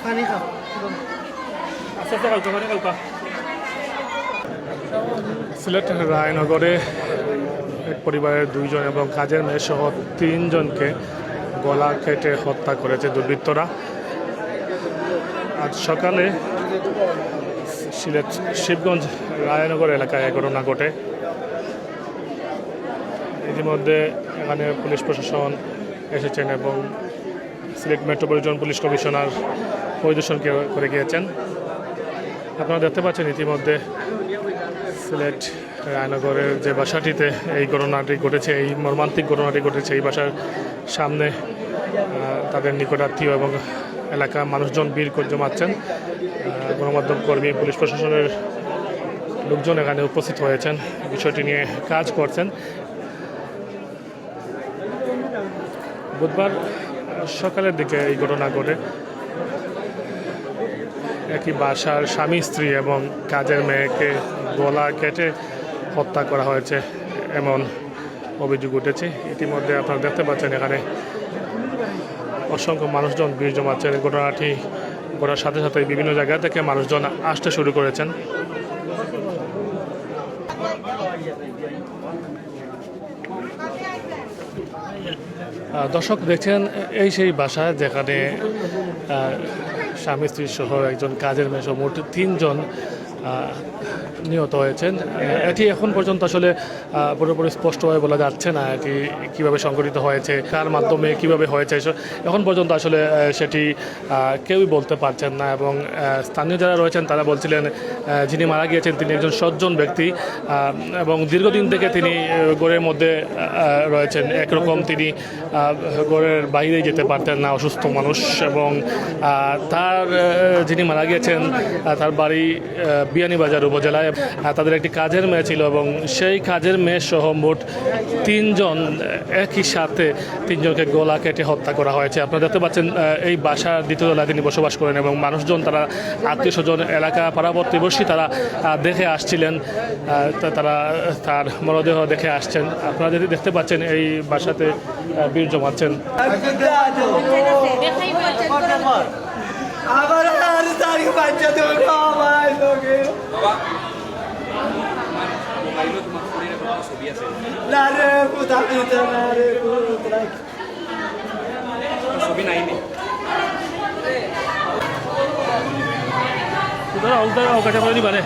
পানি খাও আস্তে আস্তে কালকা পানি কালকা। সিলেট রায়নগরে এক পরিবারের 2 জন এবং কাজের মেয়ে সহ 3 জনকে গলা কেটে হত্যা করেছে দুর্বৃত্তরা। আজ সকালে সিলেট শিবগঞ্জ রায়নগর এলাকায় এই ঘটনা ঘটে। ইতিমধ্যে এখানে পুলিশ প্রশাসন এসেছেন এবং সিলেট মেট্রোপলিটন পুলিশ কমিশনার পরিদর্শন করে গিয়েছেন। আপনারা দেখতে পাচ্ছেন ইতিমধ্যে সিলেট রায়নগরের যে বাসাটিতে এই ঘটনাটি ঘটেছে, এই মর্মান্তিক ঘটনাটি ঘটেছে, এই বাসার সামনে তাদের নিকটাত্মীয় এবং এলাকার মানুষজন ভিড় জমাচ্ছেন। গণমাধ্যম কর্মী, পুলিশ প্রশাসনের লোকজন এখানে উপস্থিত হয়েছেন, বিষয়টি নিয়ে কাজ করছেন। বুধবার সকালের দিকে এই ঘটনা ঘটে। একই বাসার স্বামী স্ত্রী এবং কাজের মেয়েকে গলা কেটে হত্যা করা হয়েছে এমন অভিযোগ উঠেছে। ইতিমধ্যে আপনারা দেখতে পাচ্ছেন এখানে অসংখ্য মানুষজন ভিড় জমাচ্ছেন। ঘটনাটি ঘটার সাথে সাথে বিভিন্ন জায়গা থেকে মানুষজন আসতে শুরু করেছেন। দর্শক দেখছেন এই সেই বাসা যেখানে স্বামী স্ত্রী সহ একজন কাজের মেয়ে সহ মোট 3 জন নিহত হয়েছেন। এটি এখন পর্যন্ত আসলে পুরোপুরি স্পষ্টভাবে বলা যাচ্ছে না এটি কীভাবে সংঘটিত হয়েছে, কার মাধ্যমে কিভাবে হয়েছে, এখন পর্যন্ত আসলে সেটি কেউই বলতে পারছেন না। এবং স্থানীয় যারা রয়েছেন তারা বলছিলেন যিনি মারা গিয়েছেন তিনি একজন সজ্জন ব্যক্তি এবং দীর্ঘদিন থেকে তিনি গড়ের মধ্যে রয়েছেন। একরকম তিনি গড়ের বাইরে যেতে পারতেন না, অসুস্থ মানুষ। এবং তার যিনি মারা গিয়েছেন তার বাড়ি বিয়ানীবাজার উপজেলায়। তাদের একটি কাজের মেয়ে ছিল এবং সেই কাজের মেয়ে সহ মোট 3 জন একই সাথে 3 জনকে গলা কেটে হত্যা করা হয়েছে। আপনারা দেখতে পাচ্ছেন এই বাসার 2য় তলায় তিনি বসবাস করেন এবং মানুষজন, তারা আত্মীয় স্বজন, এলাকা পাড়া প্রতিবেশী তারা দেখে আসছিলেন, তারা তার মরদেহ দেখে আসছেন। আপনারা যদি দেখতে পাচ্ছেন এই বাসাতে ভিড় জমাচ্ছেন। আবার আর তারিখ বাচ্চা দেবো ভাই লোকে না রে কোথা দিতে না রে কোথায় ছবি নাই নি তোরা অকাটা করে দিবা রে।